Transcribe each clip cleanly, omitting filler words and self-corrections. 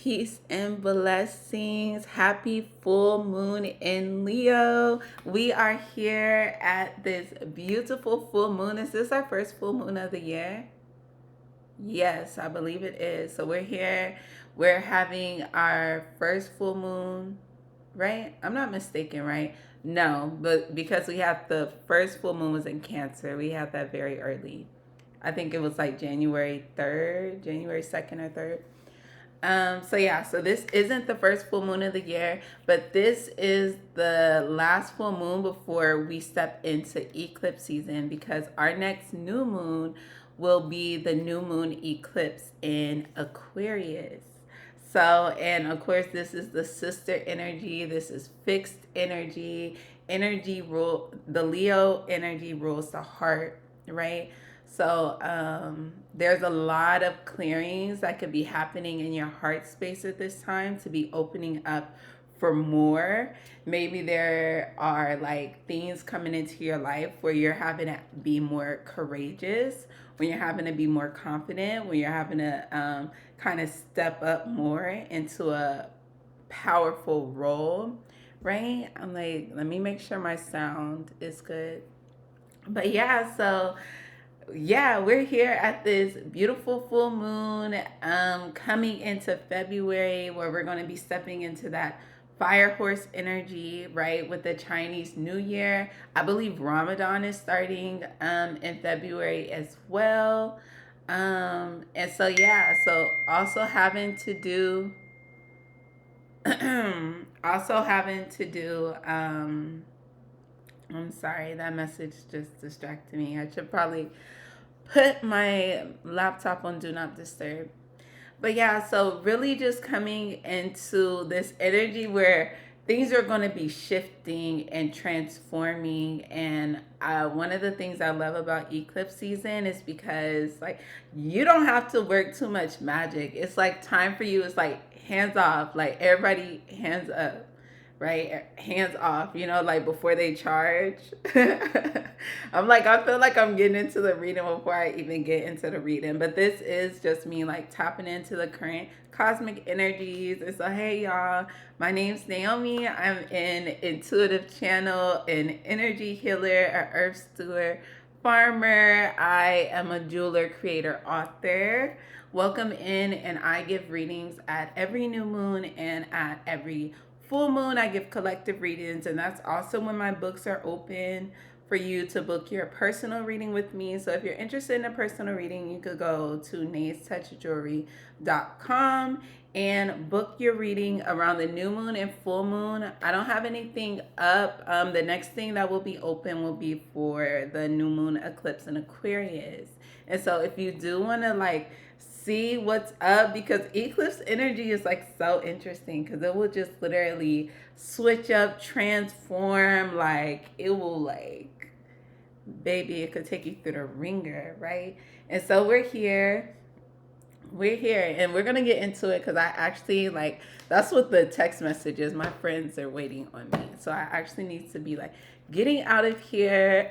peace and blessings. Happy full moon in Leo. We are here at this beautiful full moon. Is this our first full moon of the year? Yes, I believe it is. So we're here. We're having our first full moon, right? I'm not mistaken, right? No, but because we have the first full moon was in Cancer, we had that very early. I think it was like January 3rd, January 2nd or 3rd. So yeah, so this isn't the first full moon of the year, but this is the last full moon before we step into eclipse season because our next new moon will be the new moon eclipse in Aquarius. So, and of course, this is the sister energy. This is fixed energy. Energy rule, the Leo energy rules the heart, right? So there's a lot of clearings that could be happening in your heart space at this time to be opening up for more. Maybe there are like things coming into your life where you're having to be more courageous, when you're having to be more confident, when you're having to kind of step up more into a powerful role, right? I'm like, let me make sure my sound is good. But yeah, so yeah, we're here at this beautiful full moon coming into February where we're going to be stepping into that fire horse energy, right, with the Chinese New Year. I believe Ramadan is starting in February as well. And so yeah, so also having to do also having to do I'm sorry, that message just distracted me. I should probably put my laptop on do not disturb. But yeah, so really just coming into this energy where things are going to be shifting and transforming. And one of the things I love about eclipse season is because like you don't have to work too much magic. It's like time for you. It's like hands off, like everybody hands up, right? Hands off, you know, like before they charge. I'm like, I feel like I'm getting into the reading before I even get into the reading. But this is just me like tapping into the current cosmic energies. And so, hey, y'all, my name's Naomi. I'm an intuitive channel, an energy healer, an earth steward, farmer. I am a jeweler, creator, author. Welcome in, and I give readings at every new moon and at every full moon. I give collective readings, and that's also when my books are open for you to book your personal reading with me. So if you're interested in a personal reading, you could go to naystouchjewelry.com and book your reading around the new moon and full moon. I don't have anything up. The next thing that will be open will be for the new moon eclipse in Aquarius. And so if you do want to like see what's up, because eclipse energy is like so interesting because it will just literally switch up, transform, like it will like, baby, it could take you through the ringer, right? And so we're here and we're gonna get into it because I actually like that's what the text message is. My friends are waiting on me, so I actually need to be like getting out of here.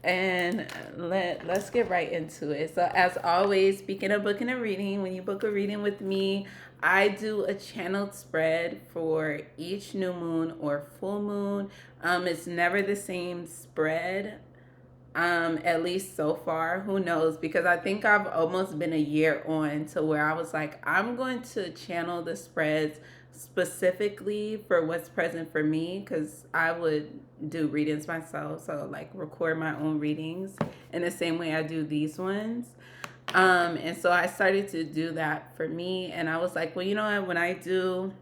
And let's get right into it. So as always, speaking of booking a reading, when you book a reading with me, I do a channeled spread for each new moon or full moon. It's never the same spread, at least so far. Who knows? Because I think I've almost been a year on to where I was like, I'm going to channel the spreads specifically for what's present for me, because I would do readings myself, so like record my own readings in the same way I do these ones. And so I started to do that for me, and I was like, well, you know what, when I do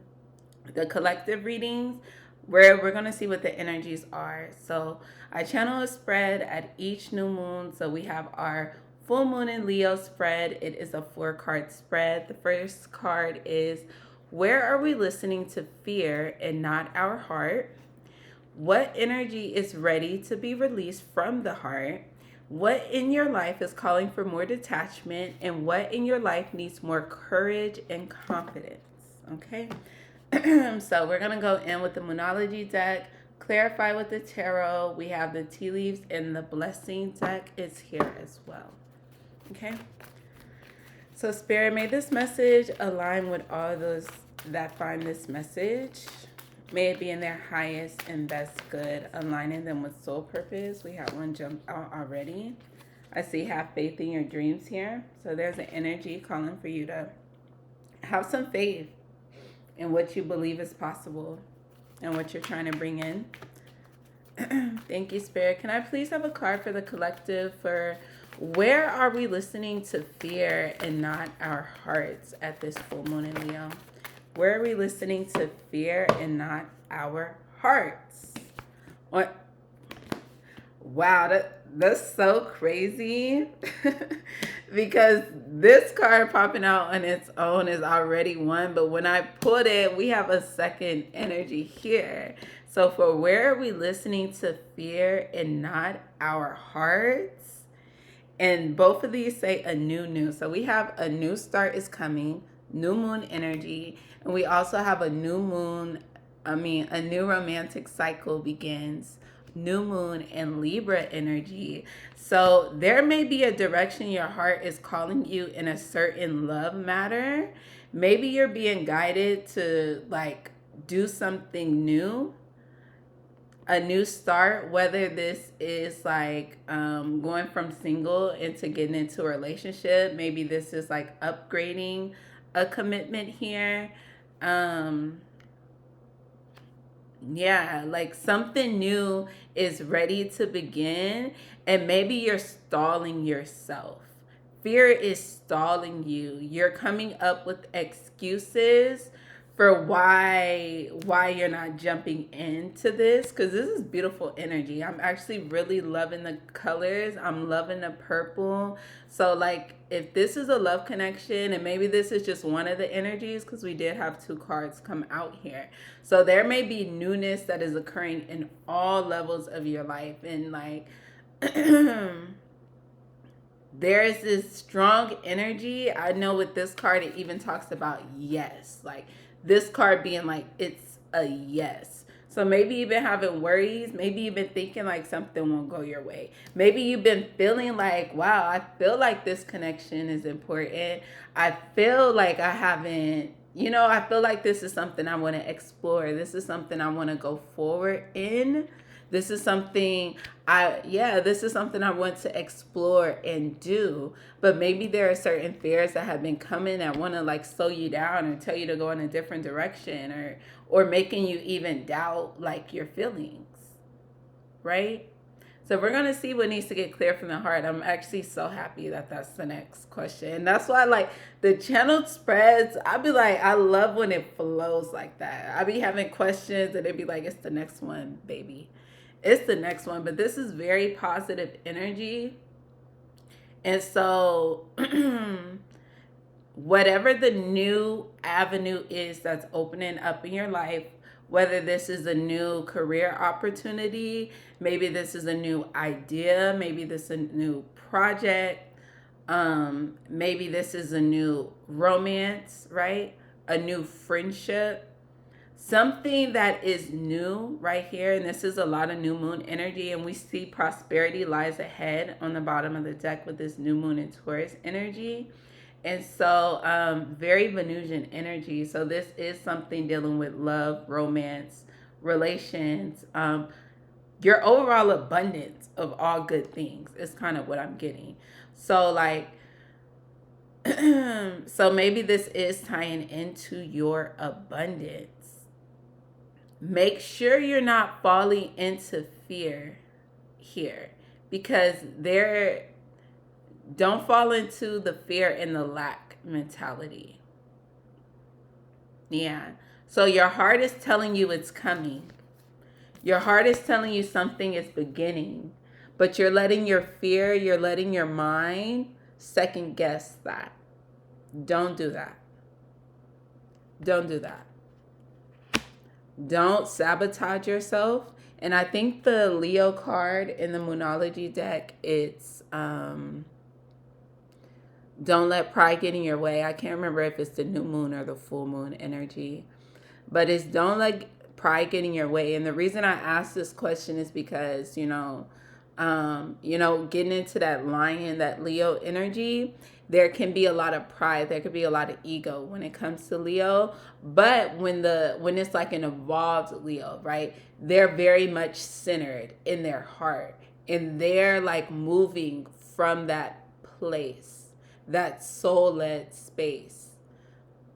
the collective readings, we're gonna see what the energies are. So I channel a spread at each new moon. So we have our full moon in Leo spread. It is a 4-card spread. The first card is, where are we listening to fear and not our heart? What energy is ready to be released from the heart? What in your life is calling for more detachment? And what in your life needs more courage and confidence? Okay. So we're going to go in with the Moonology deck, clarify with the tarot. We have the tea leaves, and the blessing deck is here as well. Okay. So, Spirit, may this message align with all those that find this message. May it be in their highest and best good, aligning them with soul purpose. We have one jump out already. I see have faith in your dreams here. So there's an energy calling for you to have some faith in what you believe is possible and what you're trying to bring in. Thank you, Spirit. Can I please have a card for the collective for where are we listening to fear and not our hearts at this full moon in Leo? Where are we listening to fear and not our hearts? What? Wow, that's so crazy. Because this card popping out on its own is already one, but when I put it, we have a second energy here. So for where are we listening to fear and not our hearts? And both of these say a new. So we have a new start is coming, new moon energy, and we also have a new romantic cycle begins, new moon and Libra energy. So there may be a direction your heart is calling you in a certain love matter. Maybe you're being guided to like do something new, a new start, whether this is like going from single into getting into a relationship. Maybe this is like upgrading a commitment here. Yeah, like something new is ready to begin, and maybe you're stalling yourself. Fear is stalling you. You're coming up with excuses for why you're not jumping into this, because this is beautiful energy. I'm actually really loving the colors. I'm loving the purple. So like if this is a love connection, and maybe this is just one of the energies, because we did have two cards come out here. So there may be newness that is occurring in all levels of your life, and like there's this strong energy. I know with this card, it even talks about yes. Like this card being like, it's a yes. So maybe you've been having worries. Maybe you've been thinking like something won't go your way. Maybe you've been feeling like, wow, I feel like this connection is important. I feel like I haven't, I feel like this is something I want to explore. This is something I want to go forward in. This is something this is something I want to explore and do. But maybe there are certain fears that have been coming that want to like slow you down or tell you to go in a different direction, or making you even doubt like your feelings, right? So we're going to see what needs to get clear from the heart. I'm actually so happy that that's the next question. And that's why like the channel spreads, I'd be like, I love when it flows like that. I be having questions and it'd be like, it's the next one, baby. It's the next one. But this is very positive energy. And so whatever the new avenue is that's opening up in your life, whether this is a new career opportunity, maybe this is a new idea, maybe this is a new project, maybe this is a new romance, right? A new friendship. Something that is new right here, and this is a lot of new moon energy, and we see prosperity lies ahead on the bottom of the deck with this new moon and Taurus energy. And so very Venusian energy. So this is something dealing with love, romance, relations, your overall abundance of all good things is kind of what I'm getting. So like so maybe this is tying into your abundance. Make sure you're not falling into fear here, because don't fall into the fear and the lack mentality. Yeah. So your heart is telling you it's coming. Your heart is telling you something is beginning, but you're letting your fear, you're letting your mind second guess that. Don't do that. Don't do that. Don't sabotage yourself. And I think the Leo card in the Moonology deck, it's don't let pride get in your way. I can't remember if it's the new moon or the full moon energy, but it's don't let pride get in your way. And the reason I asked this question is because, Getting into that lion, that Leo energy, there can be a lot of pride, there could be a lot of ego when it comes to Leo. But when it's like an evolved Leo, right, they're very much centered in their heart, and they're like moving from that place, that soul-led space.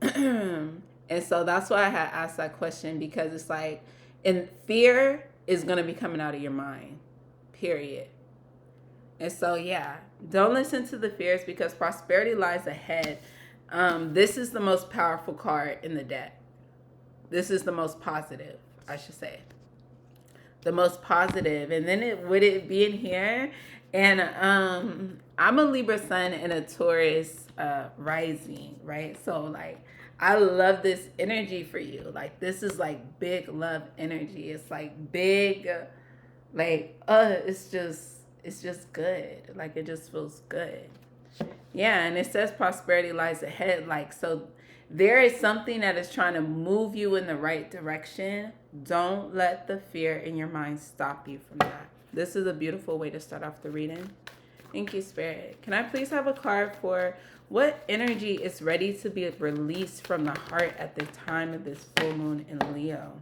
And so that's why I had asked that question, because it's like, and fear is going to be coming out of your mind, period. And so, yeah, don't listen to the fears, because prosperity lies ahead. This is the most powerful card in the deck. This is the most positive, I should say. The most positive. And then with it being here, and I'm a Libra sun and a Taurus rising, right? So, like, I love this energy for you. Like, this is like big love energy. It's like big, like, it's just good. Like, it just feels good. Yeah, and it says prosperity lies ahead. Like, so there is something that is trying to move you in the right direction. Don't let the fear in your mind stop you from that. This is a beautiful way to start off the reading. Thank you, Spirit. Can I please have a card for what energy is ready to be released from the heart at the time of this full moon in Leo?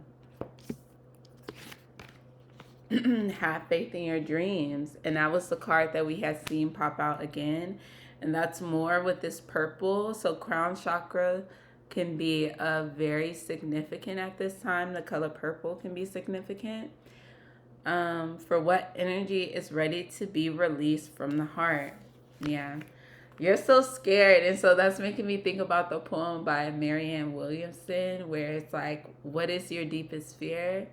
Have faith in your dreams. And that was the card that we had seen pop out again. And that's more with this purple. So crown chakra can be very significant at this time. The color purple can be significant. For what energy is ready to be released from the heart. Yeah. You're so scared. And so that's making me think about the poem by Marianne Williamson, where it's like, what is your deepest fear?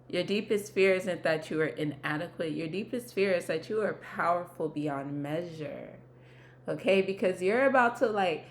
Your deepest fear isn't that you are inadequate. Your deepest fear is that you are powerful beyond measure. Okay? Because you're about to, like,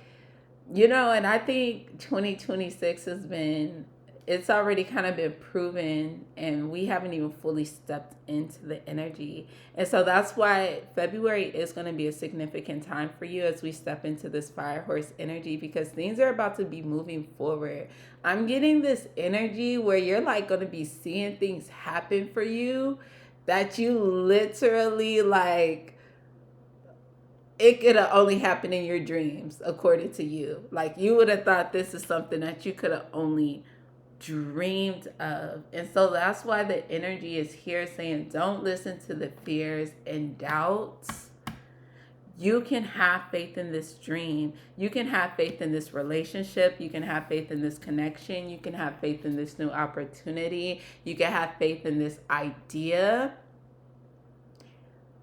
and I think 2026 has been, it's already kind of been proven, and we haven't even fully stepped into the energy. And so that's why February is going to be a significant time for you as we step into this fire horse energy, because things are about to be moving forward. I'm getting this energy where you're like going to be seeing things happen for you that you literally, like, it could have only happened in your dreams, according to you. Like, you would have thought this is something that you could have only dreamed of. And so that's why the energy is here saying, don't listen to the fears and doubts. You can have faith in this dream. You can have faith in this relationship. You can have faith in this connection. You can have faith in this new opportunity. You can have faith in this idea.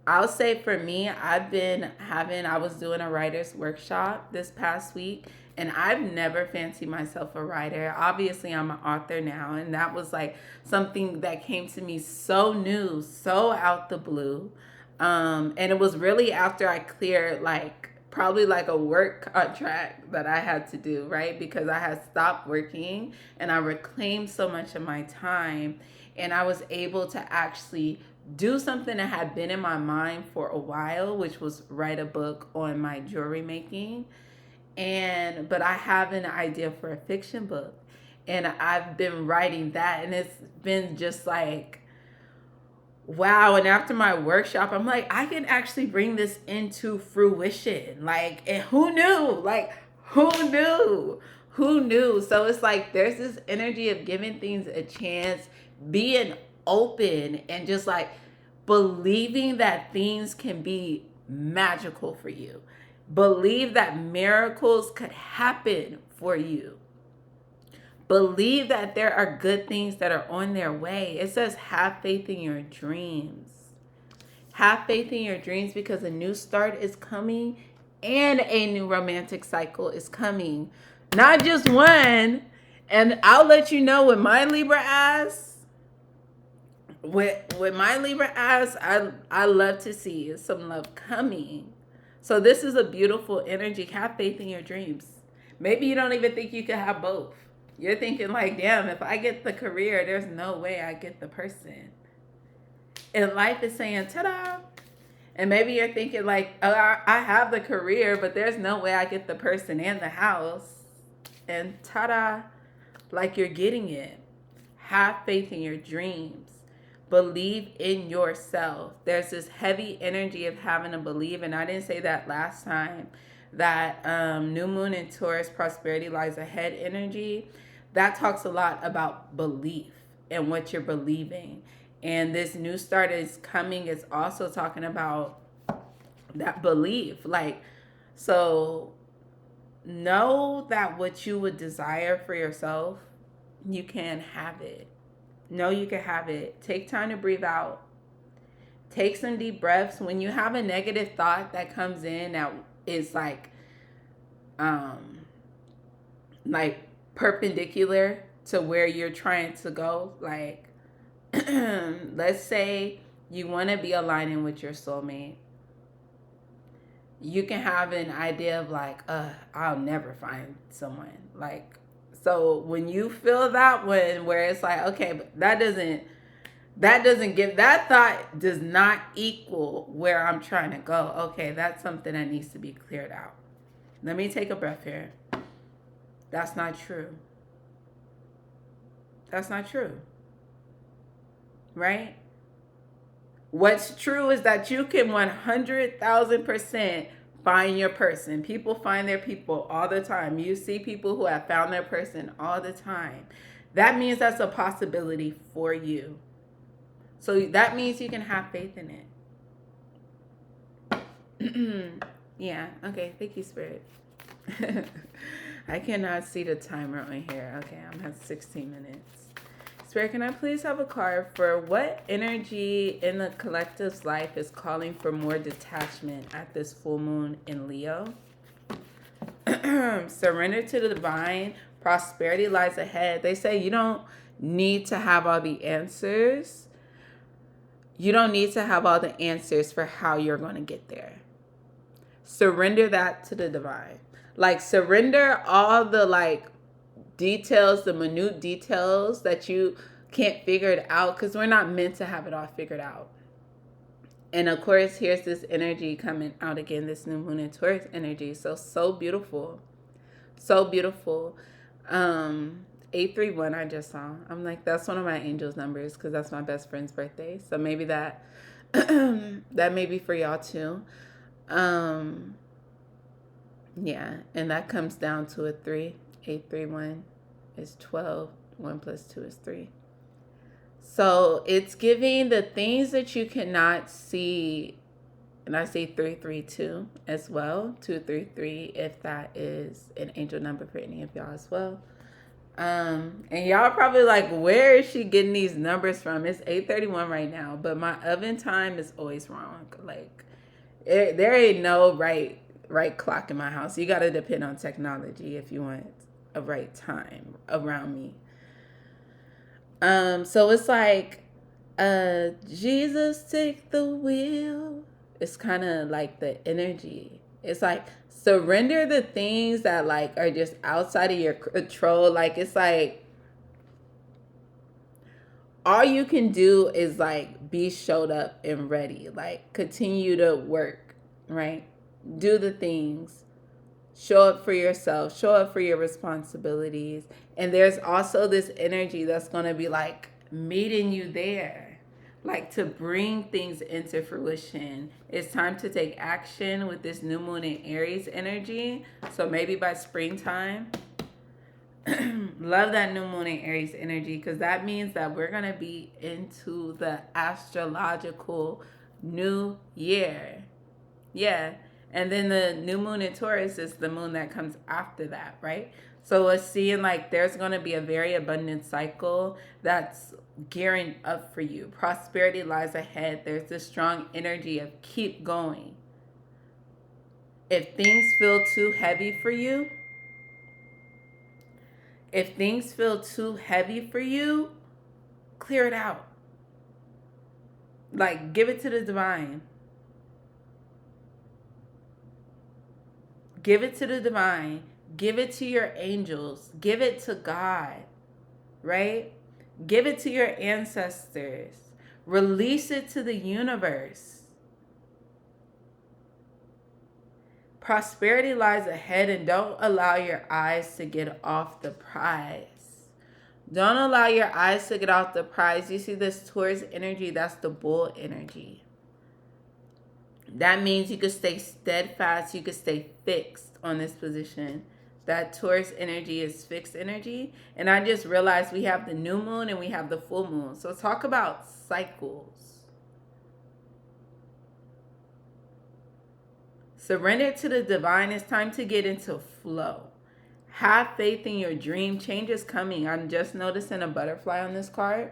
I'll say for me, I was doing a writer's workshop this past week, and I've never fancied myself a writer. Obviously, I'm an author now, and that was like something that came to me so new, so out the blue. And it was really after I cleared probably like a work contract that I had to do, right? Because I had stopped working and I reclaimed so much of my time, and I was able to actually do something that had been in my mind for a while, which was write a book on my jewelry making. But I have an idea for a fiction book, and I've been writing that, and it's been just like, wow. And after my workshop, I'm like, I can actually bring this into fruition. Like, and who knew? Like, who knew? Who knew? So it's like there's this energy of giving things a chance, being open, and just like believing that things can be magical for you. Believe that miracles could happen for you. Believe that there are good things that are on their way. It says have faith in your dreams. Have faith in your dreams, because a new start is coming and a new romantic cycle is coming. Not just one. And I'll let you know with my Libra ass. With my Libra ass, I love to see some love coming. So this is a beautiful energy. Have faith in your dreams. Maybe you don't even think you can have both. You're thinking like, damn, if I get the career, there's no way I get the person. And life is saying, ta-da. And maybe you're thinking like, oh, I have the career, but there's no way I get the person and the house. And ta-da, like you're getting it. Have faith in your dreams. Believe in yourself. There's this heavy energy of having to believe, and I didn't say that last time. That new moon in Taurus, prosperity lies ahead energy, that talks a lot about belief and what you're believing. And this new start is coming is also talking about that belief. Like, so know that what you would desire for yourself, you can have it. Know you can have it. Take time to breathe out. Take some deep breaths. When you have a negative thought that comes in that is um like perpendicular to where you're trying to go, like let's say you want to be aligning with your soulmate, you can have an idea of like, I'll never find someone. Like, so when you feel that one where it's like, okay, but that doesn't give, that thought does not equal where I'm trying to go. Okay, that's something that needs to be cleared out. Let me take a breath here. That's not true. That's not true. Right? What's true is that you can 100,000% find your person. People find their people all the time. You see people who have found their person all the time. That means that's a possibility for you. So that means you can have faith in it. Yeah. Okay. Thank you, Spirit. I cannot see the timer on here. Okay. I'm at 16 minutes. Spirit, can I please have a card for what energy in the collective's life is calling for more detachment at this full moon in Leo? Surrender to the divine. Prosperity lies ahead. They say you don't need to have all the answers. You don't need to have all the answers for how you're going to get there. Surrender that to the divine. Like, surrender all the details, the minute details that you can't figure it out, because we're not meant to have it all figured out. And of course, here's this energy coming out again, this new moon in Taurus energy. So beautiful. So beautiful. 831 I just saw. I'm like, that's one of my angels numbers because that's my best friend's birthday. So maybe that that may be for y'all too. Yeah, and that comes down to a 3. 831 is 12. 1 plus 2 is 3. So it's giving the things that you cannot see. And I see 332 as well. 233 if that is an angel number for any of y'all as well. And y'all probably like, where is she getting these numbers from? It's 8:31 right now, but my oven time is always wrong. Like, there ain't no right clock in my house. You got to depend on technology if you want a right time around me. So it's like, Jesus take the wheel. It's kind of like the energy. It's like, surrender the things that like are just outside of your control. Like, it's like all you can do is like be showed up and ready. Like, continue to work, right? Do the things. Show up for yourself. Show up for your responsibilities. And there's also this energy that's going to be like meeting you there, like to bring things into fruition. It's time to take action with this new moon in Aries energy. So maybe by springtime. Love that new moon in Aries energy, because that means that we're going to be into the astrological new year. Yeah. And then the new moon in Taurus is the moon that comes after that, right? So it's seeing like there's going to be a very abundant cycle that's gearing up for you. Prosperity lies ahead. There's this strong energy of keep going. If things feel too heavy for you, clear it out. Like, give it to the divine. Give it to the divine. Give it to your angels. Give it to God, right? Give it to your ancestors. Release it to the universe. Prosperity lies ahead, and don't allow your eyes to get off the prize. Don't allow your eyes to get off the prize. You see this Taurus energy, that's the bull energy. That means you could stay steadfast, you could stay fixed on this position. That Taurus energy is fixed energy. And I just realized we have the new moon and we have the full moon. So talk about cycles. Surrender to the divine. It's time to get into flow. Have faith in your dream. Change is coming. I'm just noticing a butterfly on this card.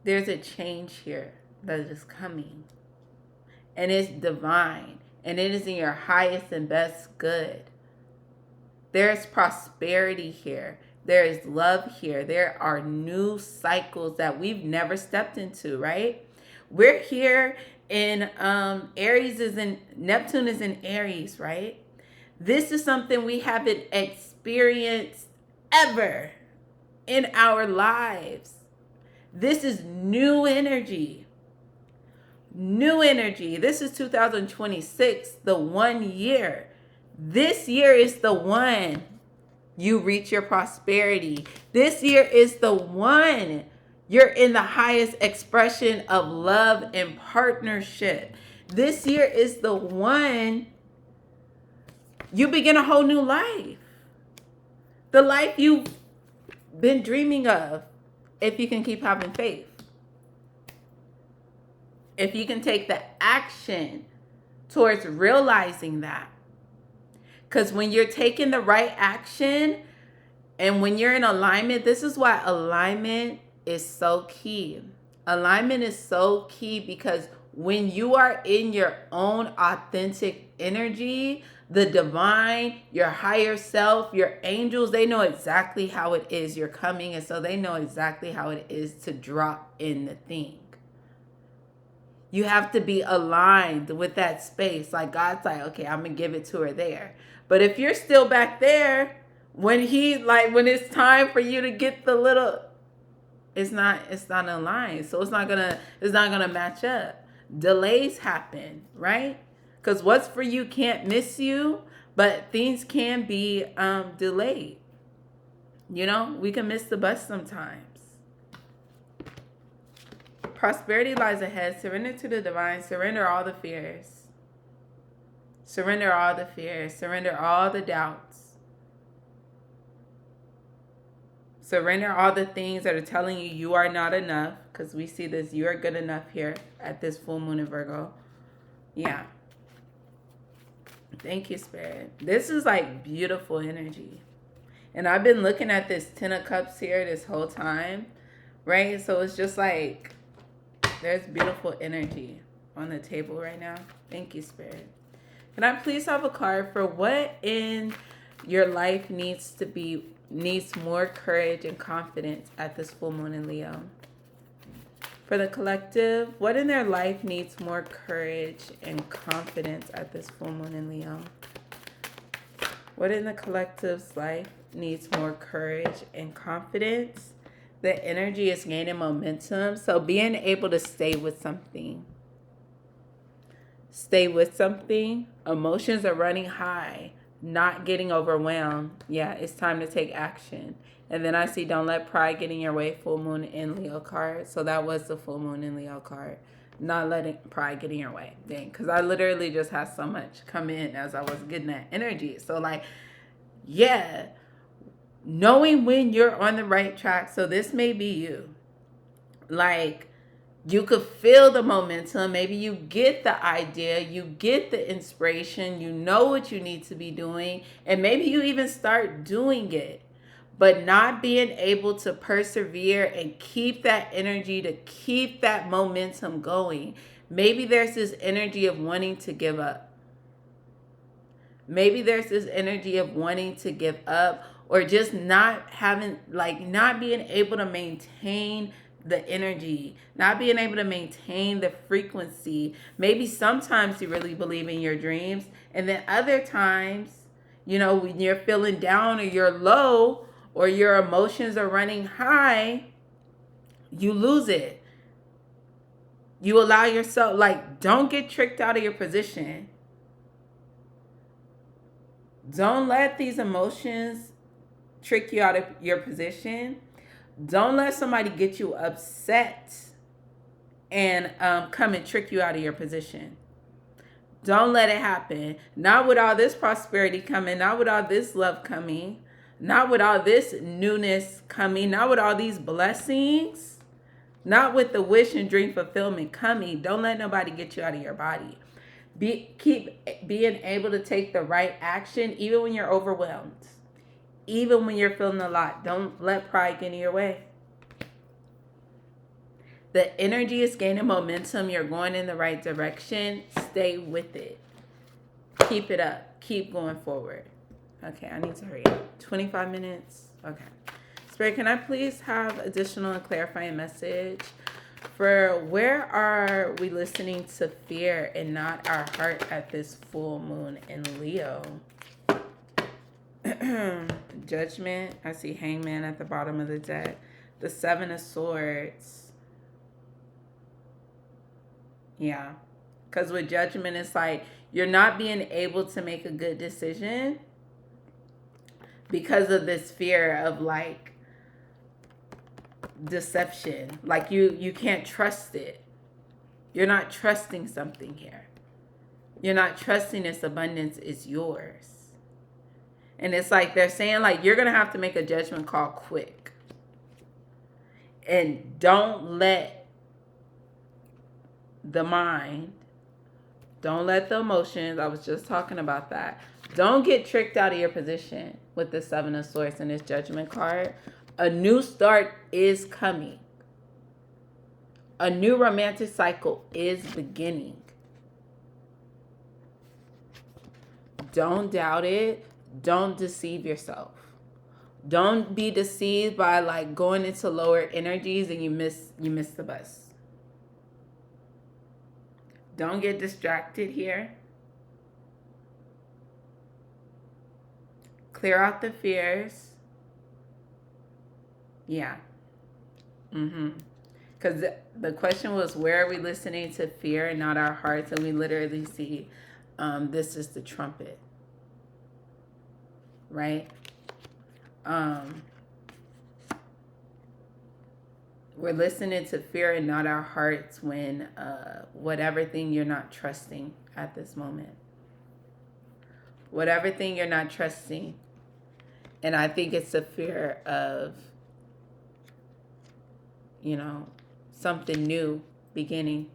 There's a change here that is coming. And it's divine. And it is in your highest and best good. There's prosperity here. There is love here. There are new cycles that we've never stepped into, right? We're here in Aries is in Neptune is in Aries, right? This is something we haven't experienced ever in our lives. This is new energy. New energy. This is 2026, the 1 year. This year is the one you reach your prosperity. This year is the one you're in the highest expression of love and partnership. This year is the one you begin a whole new life. The life you've been dreaming of, if you can keep having faith. If you can take the action towards realizing that. Because when you're taking the right action and when you're in alignment, this is why alignment is so key. Alignment is so key because when you are in your own authentic energy, the divine, your higher self, your angels, they know exactly how it is you're coming. And so they know exactly how it is to drop in the thing. You have to be aligned with that space. Like God's like, okay, I'm going to give it to her there. But if you're still back there, when it's time for you to get the little, it's not aligned. So it's not gonna match up. Delays happen, right? Because what's for you can't miss you, but things can be delayed. You know, we can miss the bus sometimes. Prosperity lies ahead. Surrender to the divine. Surrender all the fears. Surrender all the fears. Surrender all the doubts. Surrender all the things that are telling you are not enough. Because we see this, you are good enough here at this full moon in Virgo. Yeah. Thank you, Spirit. This is like beautiful energy. And I've been looking at this 10 of Cups here this whole time. Right? So it's just like, there's beautiful energy on the table right now. Thank you, Spirit. Can I please have a card for what in your life needs more courage and confidence at this full moon in Leo? For the collective, what in their life needs more courage and confidence at this full moon in Leo? What in the collective's life needs more courage and confidence? The energy is gaining momentum. So being able to stay with something. Stay with something. Emotions are running high. Not getting overwhelmed. Yeah, it's time to take action. And then I see don't let pride get in your way. Full moon in Leo card. So that was the full moon in Leo card. Not letting pride get in your way. Dang. Because I literally just had so much come in as I was getting that energy. So like, yeah. Knowing when you're on the right track. So this may be you. Like, you could feel the momentum. Maybe you get the idea. You get the inspiration. You know what you need to be doing. And maybe you even start doing it. But not being able to persevere and keep that energy, to keep that momentum going. Maybe there's this energy of wanting to give up. Maybe there's this energy of wanting to give up. Or just not being able to maintain the energy, not being able to maintain the frequency. Maybe sometimes you really believe in your dreams, and then other times, when you're feeling down or you're low or your emotions are running high, you lose it. You allow yourself, don't get tricked out of your position. Don't let these emotions trick you out of your position. Don't let somebody get you upset and come and trick you out of your position. Don't let it happen. Not with all this prosperity coming, not with all this love coming, not with all this newness coming, not with all these blessings, not with the wish and dream fulfillment coming. Don't let nobody get you out of your body. Keep being able to take the right action even when you're overwhelmed, even when you're feeling a lot. Don't let pride get in your way. The energy is gaining momentum. You're going in the right direction. Stay with it. Keep it up. Keep going forward. Okay, I need to hurry up. 25 minutes. Okay. Spirit, can I please have additional and clarifying message for where are we listening to fear and not our heart at this full moon in Leo? Judgment. I see Hangman at the bottom of the deck. The Seven of Swords. Yeah. Because with judgment, it's like you're not being able to make a good decision because of this fear of like deception. Like you can't trust it. You're not trusting something here. You're not trusting this abundance is yours. And it's like they're saying like you're going to have to make a judgment call quick. And don't let the mind, don't let the emotions, I was just talking about that. Don't get tricked out of your position with the Seven of Swords and this Judgment card. A new start is coming. A new romantic cycle is beginning. Don't doubt it. Don't deceive yourself. Don't be deceived by like going into lower energies and you miss the bus. Don't get distracted here. Clear out the fears. Yeah. Because the question was, where are we listening to fear and not our hearts? And we literally see this is the trumpet. Right? We're listening to fear and not our hearts when whatever thing you're not trusting at this moment. Whatever thing you're not trusting. And I think it's the fear of, something new beginning,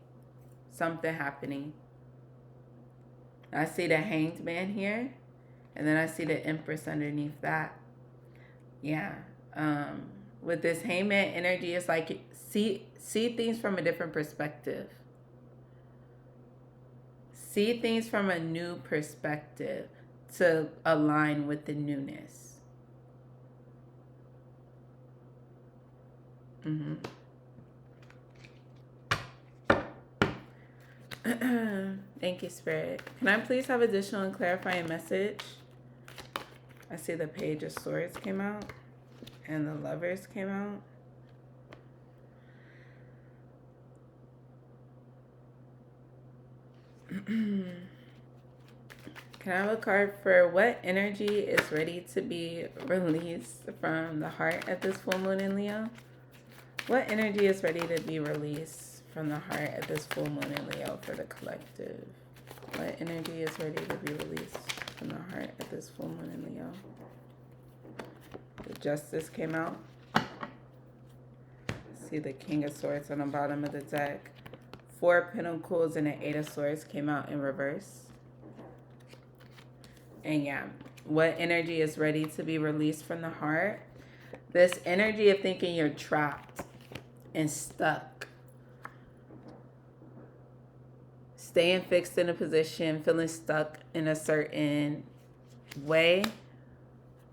something happening. I see the Hanged Man here, and then I see the Empress underneath that. Yeah. With this Hangman energy, it's like see things from a different perspective. See things from a new perspective to align with the newness. Thank you, Spirit. Can I please have additional and clarifying message? I see the Page of Swords came out and the Lovers came out. Can I have a card for what energy is ready to be released from the heart at this full moon in Leo? What energy is ready to be released from the heart at this full moon in Leo for the collective? What energy is ready to be released from the heart at this full moon in Leo? The Justice came out. See the King of Swords on the bottom of the deck. 4 Pentacles and the 8 of Swords came out in reverse. And yeah, what energy is ready to be released from the heart? This energy of thinking you're trapped and stuck. Staying fixed in a position, feeling stuck in a certain way.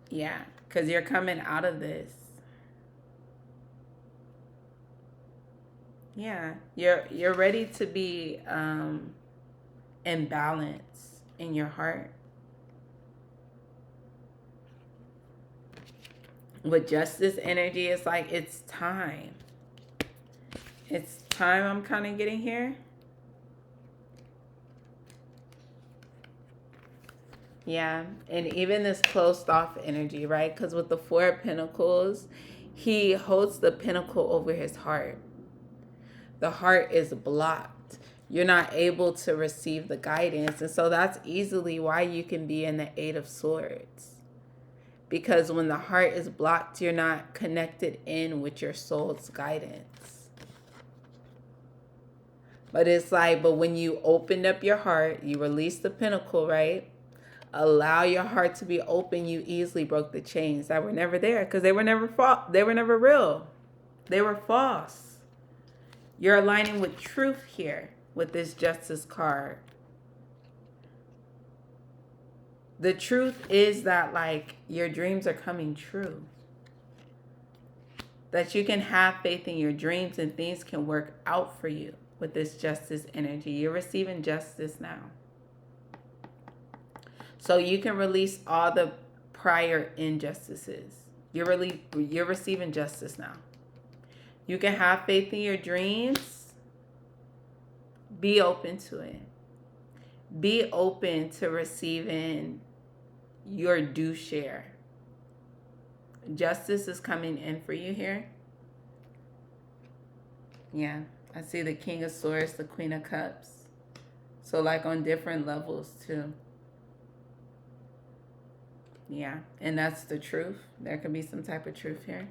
Yeah, because you're coming out of this. Yeah, you're ready to be in balance in your heart. With Justice energy, it's like it's time. It's time. I'm kind of getting here. Yeah, and even this closed off energy, right? Because with the Four of Pentacles, he holds the pinnacle over his heart. The heart is blocked. You're not able to receive the guidance. And so that's easily why you can be in the Eight of Swords. Because when the heart is blocked, you're not connected in with your soul's guidance. But it's like, but when you opened up your heart, you released the pinnacle, right? Allow your heart to be open, you easily broke the chains that were never there because they were never they were never real. They were false. You're aligning with truth here with this Justice card. The truth is that, like, your dreams are coming true. That you can have faith in your dreams and things can work out for you with this Justice energy. You're receiving justice now. So you can release all the prior injustices. You're receiving justice now. You can have faith in your dreams. Be open to it. Be open to receiving your due share. Justice is coming in for you here. Yeah, I see the King of Swords, the Queen of Cups. So like on different levels too. Yeah, and that's the truth. There could be some type of truth here.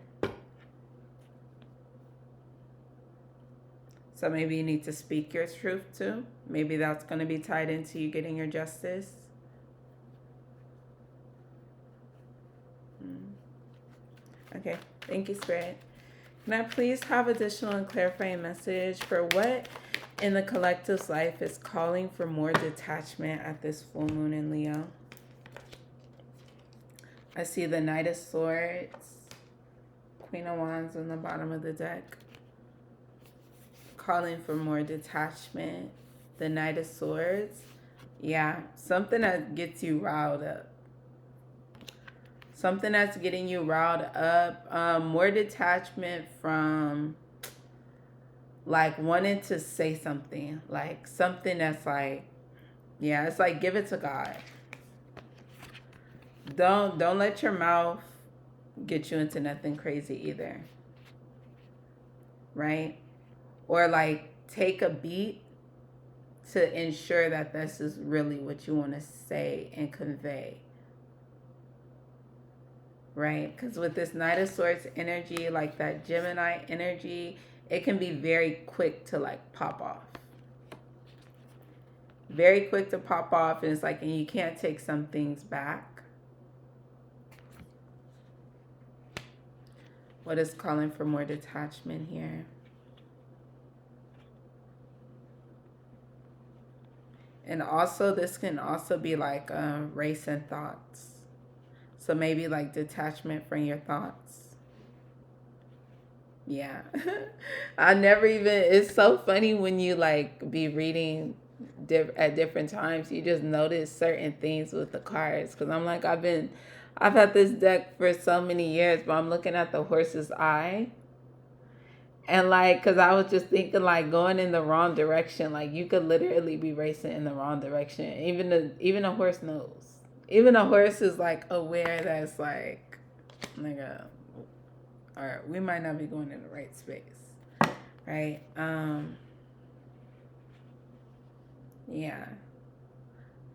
So maybe you need to speak your truth too. Maybe that's going to be tied into you getting your justice. Okay, thank you, Spirit. Can I please have additional and clarifying message for what in the collective's life is calling for more detachment at this full moon in Leo? I see the Knight of Swords, Queen of Wands on the bottom of the deck. Calling for more detachment. The Knight of Swords. Yeah, something that gets you riled up. Something that's getting you riled up. More detachment from like wanting to say something. Like something that's like, yeah, it's like give it to God. Don't let your mouth get you into nothing crazy either. Right? Or like take a beat to ensure that this is really what you want to say and convey. Right? Because with this Knight of Swords energy, like that Gemini energy, it can be very quick to like pop off. Very quick to pop off. And it's like, and you can't take some things back. What is calling for more detachment here? And also, this can also be like racing thoughts. So maybe like detachment from your thoughts. Yeah. I never even, it's so funny when you like be reading at different times. You just notice certain things with the cards. Because I'm like, I've had this deck for so many years, but I'm looking at the horse's eye. And like, because I was just thinking like going in the wrong direction. Like you could literally be racing in the wrong direction. Even a horse knows. Even a horse is like aware that it's like, nigga, all right, we might not be going in the right space. Right? Yeah.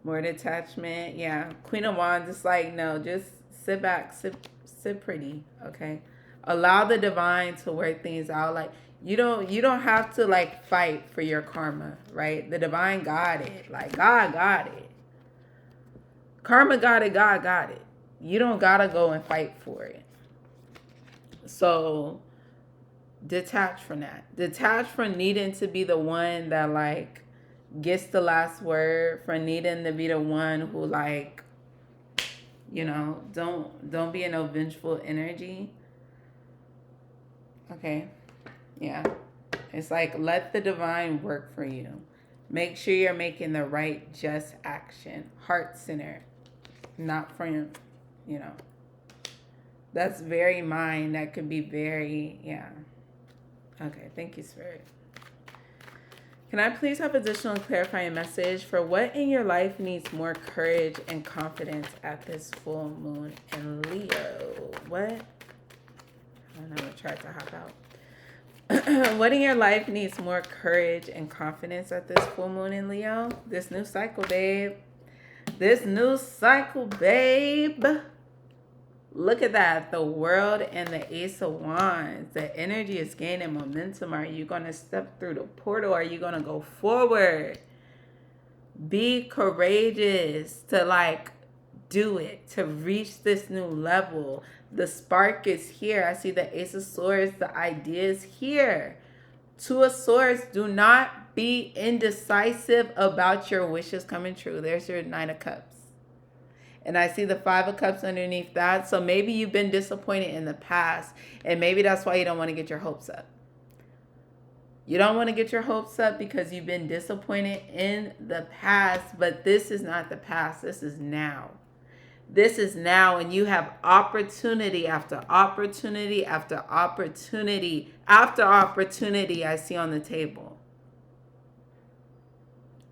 More detachment. Yeah. Queen of Wands is like, no, just sit back, sit pretty, okay? Allow the divine to work things out. Like you don't have to like fight for your karma, right? The divine got it. Like God got it. Karma got it, God got it. You don't gotta go and fight for it. So detach from that. Detach from needing to be the one that like gets the last word, from needing to be the one who like, you know, don't be an vengeful energy. Okay. Yeah. It's like let the divine work for you. Make sure you're making the right just action. Heart centered. Not from, you know. That's very mine. That could be very, yeah. Okay, thank you, Spirit. Can I please have additional clarifying message for what in your life needs more courage and confidence at this full moon in Leo? What? I'm going to try to hop out. What in your life needs more courage and confidence at this full moon in Leo? This new cycle, babe. This new cycle, babe. Look at that. The world and the Ace of Wands. The energy is gaining momentum. Are you going to step through the portal? Are you going to go forward? Be courageous to do it, to reach this new level. The spark is here. I see the Ace of Swords. The idea is here. Two of Swords. Do not be indecisive about your wishes coming true. There's your Nine of Cups. And I see the Five of Cups underneath that. So maybe you've been disappointed in the past. And maybe that's why you don't want to get your hopes up. You don't want to get your hopes up because you've been disappointed in the past. But this is not the past. This is now. This is now. And you have opportunity after opportunity after opportunity after opportunity I see on the table.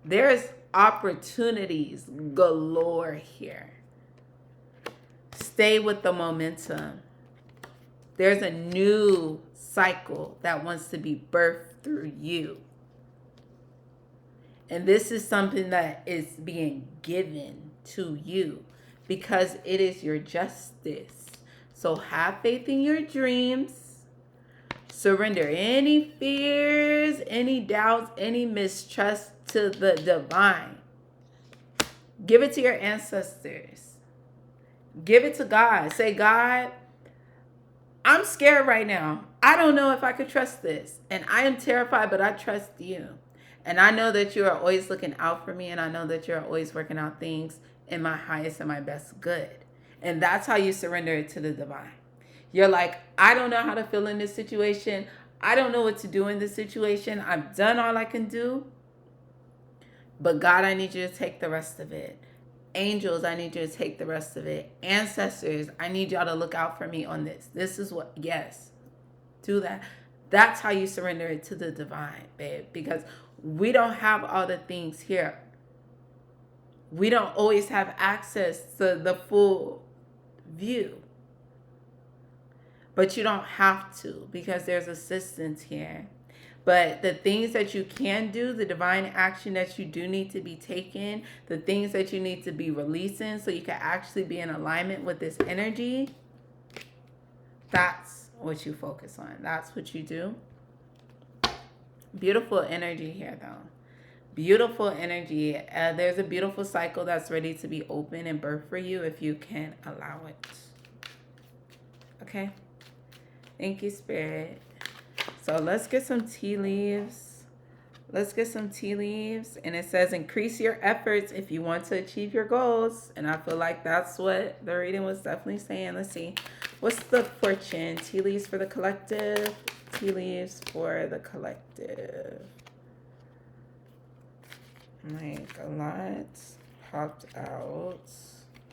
There's opportunities galore here. Stay with the momentum. There's a new cycle that wants to be birthed through you. And this is something that is being given to you because it is your justice. So have faith in your dreams. Surrender any fears, any doubts, any mistrust to the divine. Give it to your ancestors. Give it to God. Say, God, I'm scared right now. I don't know if I could trust this. And I am terrified, but I trust you. And I know that you are always looking out for me. And I know that you're always working out things in my highest and my best good. And that's how you surrender it to the divine. You're like, I don't know how to feel in this situation. I don't know what to do in this situation. I've done all I can do. But God, I need you to take the rest of it. Angels, I need you to take the rest of it. Ancestors, I need y'all to look out for me on this. This is what, yes, do that. That's how you surrender it to the divine, babe. Because we don't have all the things here. We don't always have access to the full view. But you don't have to because there's assistance here. But the things that you can do, the divine action that you do need to be taken, the things that you need to be releasing so you can actually be in alignment with this energy, that's what you focus on. That's what you do. Beautiful energy here, though. Beautiful energy. There's a beautiful cycle that's ready to be open and birthed for you if you can allow it. Okay? Thank you, Spirit. So let's get some tea leaves. Let's get some tea leaves. And it says, increase your efforts if you want to achieve your goals. And I feel like that's what the reading was definitely saying. Let's see. What's the fortune? Tea leaves for the collective. Tea leaves for the collective. Like, a lot popped out.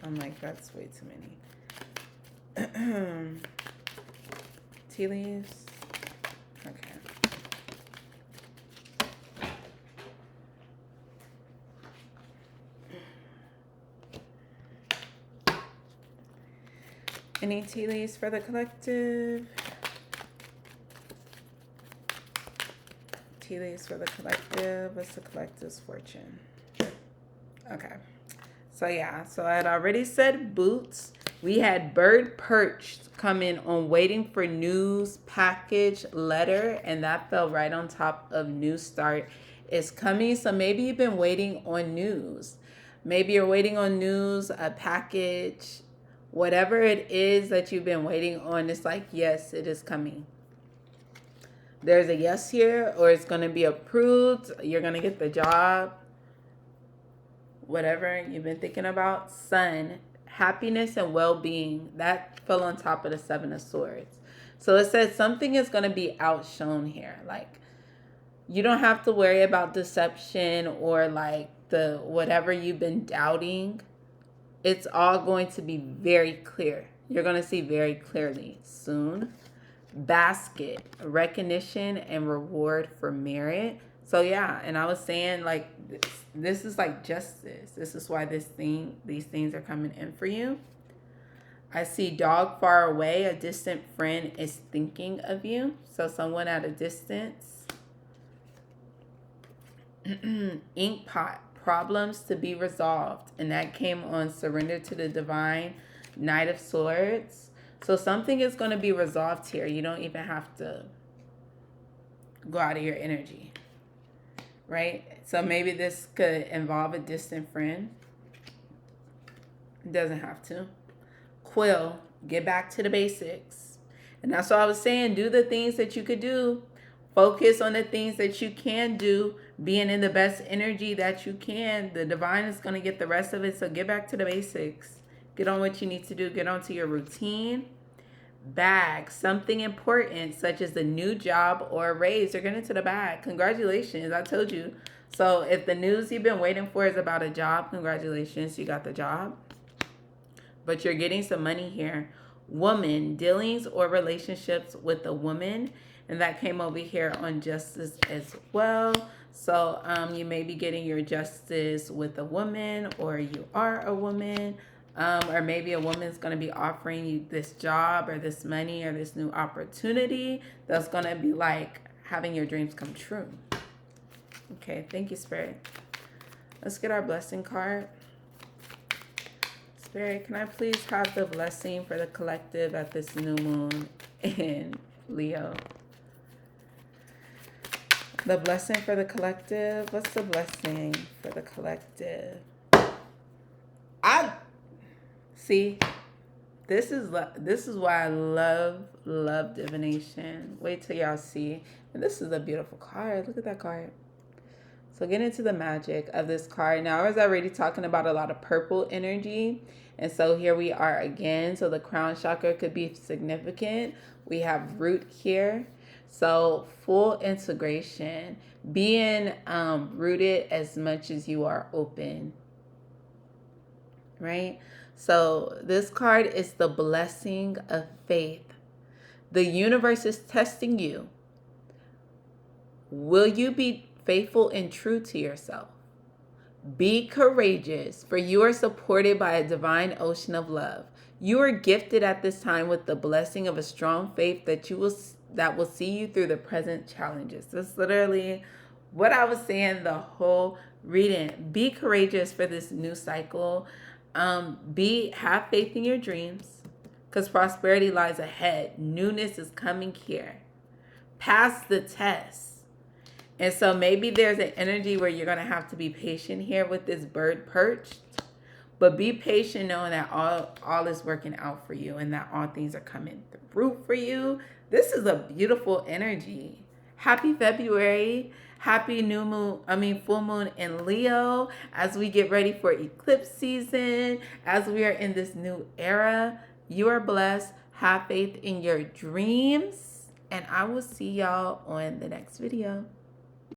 I'm like, that's way too many. Tea leaves. Okay. Any tea leaves for the collective? Tea leaves for the collective. What's the collective's fortune? Okay. So yeah, so I had already said boots. We had bird perched come in on waiting for news package letter, and that fell right on top of new start is coming. So maybe you've been waiting on news. Maybe you're waiting on news, a package, whatever it is that you've been waiting on. It's like, yes, it is coming. There's a yes here, or it's going to be approved. You're going to get the job. Whatever you've been thinking about. Sun, happiness and well-being. That fell on top of the Seven of Swords. So it says something is going to be outshone here. Like, you don't have to worry about deception or like the whatever you've been doubting. It's all going to be very clear. You're going to see very clearly soon. Basket, recognition and reward for merit. So yeah, and I was saying like this is like justice. This is why these things are coming in for you. I see dog far away. A distant friend is thinking of you. So someone at a distance. Ink pot, problems to be resolved. And that came on surrender to the divine, Knight of Swords. So something is going to be resolved here. You don't even have to go out of your energy. Right? So maybe this could involve a distant friend. It doesn't have to. Quill, get back to the basics. And that's what I was saying. Do the things that you could do. Focus on the things that you can do. Being in the best energy that you can. The divine is going to get the rest of it. So get back to the basics. Get on what you need to do. Get onto your routine. Bag, something important such as a new job or a raise. You're getting to the bag. Congratulations. I told you. So if the news you've been waiting for is about a job, congratulations. You got the job. But you're getting some money here. Woman, dealings or relationships with a woman. And that came over here on justice as well. So you may be getting your justice with a woman, or you are a woman. Or maybe a woman's going to be offering you this job or this money or this new opportunity that's going to be like having your dreams come true. Okay, thank you, Spirit. Let's get our blessing card. Spirit, can I please have the blessing for the collective at this new moon in Leo? The blessing for the collective. What's the blessing for the collective? I see. This is why I love divination. Wait till y'all see. And this is a beautiful card. Look at that card. So get into the magic of this card. Now, I was already talking about a lot of purple energy. And so here we are again. So the crown chakra could be significant. We have root here. So full integration. Being rooted as much as you are open. Right? So this card is the blessing of faith. The universe is testing you. Will you be faithful and true to yourself? Be courageous, for you are supported by a divine ocean of love. You are gifted at this time with the blessing of a strong faith that will see you through the present challenges. That's literally what I was saying the whole reading. Be courageous for this new cycle. Have faith in your dreams, because prosperity lies ahead. Newness is coming here. Pass the test. And so maybe there's an energy where you're going to have to be patient here with this bird perched. But be patient knowing that all is working out for you and that all things are coming through for you. This is a beautiful energy. Happy February. Happy full moon in Leo as we get ready for eclipse season, as we are in this new era. You are blessed. Have faith in your dreams. And I will see y'all on the next video.